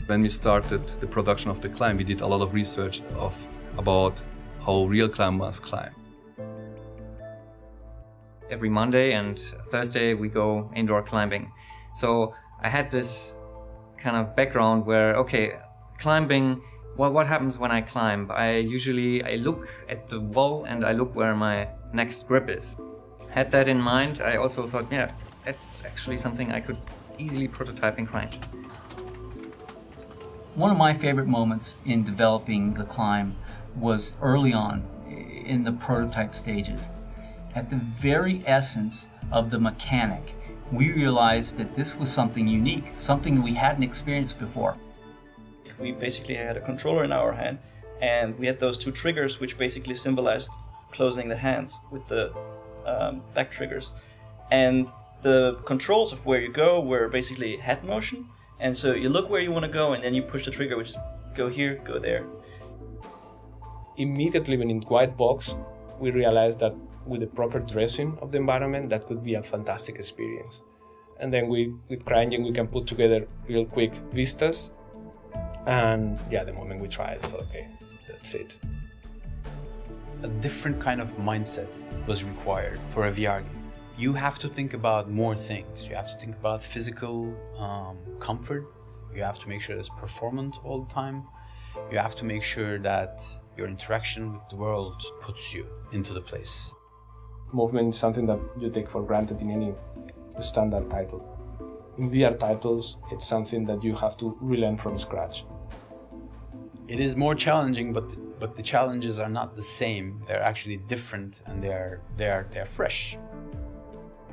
When we started the production of the climb, we did a lot of research about how real climbers climb. Every Monday and Thursday we go indoor climbing. So I had this kind of background where, okay, climbing, what happens when I climb? I look at the wall and I look where my next grip is. Had that in mind, I also thought, yeah, that's actually something I could easily prototype in CryTek. One of my favorite moments in developing the climb was early on in the prototype stages. At the very essence of the mechanic, we realized that this was something unique, something we hadn't experienced before. We basically had a controller in our hand, and we had those two triggers which basically symbolized closing the hands with the back triggers. And the controls of where you go were basically head motion, and so you look where you want to go and then you push the trigger, which is go here, go there. Immediately when in white box, we realized that with the proper dressing of the environment, that could be a fantastic experience. And then with CryEngine, we can put together real quick vistas. And yeah, the moment we tried, I thought, okay, that's it. A different kind of mindset was required for a VR game. You have to think about more things. You have to think about physical comfort. You have to make sure it's performant all the time. You have to make sure that your interaction with the world puts you into the place. Movement is something that you take for granted in any standard title. In VR titles, it's something that you have to relearn from scratch. It is more challenging, but the challenges are not the same. They're actually different, and they're fresh.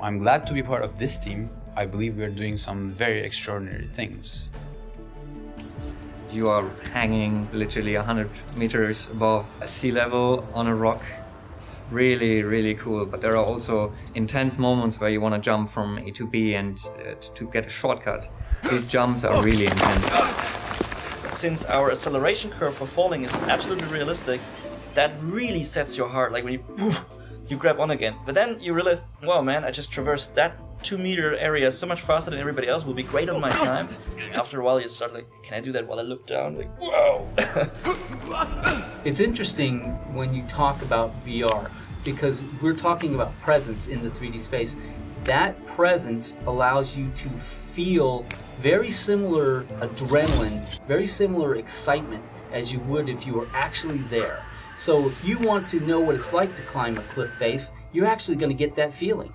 I'm glad to be part of this team. I believe we're doing some very extraordinary things. You are hanging literally 100 meters above sea level on a rock. It's really, really cool, but there are also intense moments where you want to jump from A to B and to get a shortcut. These jumps are really intense. Since our acceleration curve for falling is absolutely realistic, that really sets your heart, like when you grab on again. But then you realize, wow man, I just traversed that 2-meter area so much faster than everybody else, will be great on my time. After a while you start like, can I do that while I look down? Like, whoa! It's interesting when you talk about VR, because we're talking about presence in the 3D space. That presence allows you to feel very similar adrenaline, very similar excitement as you would if you were actually there. So if you want to know what it's like to climb a cliff face, you're actually going to get that feeling.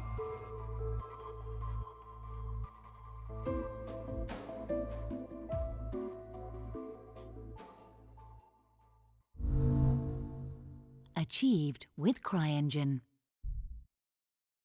Achieved with CryEngine.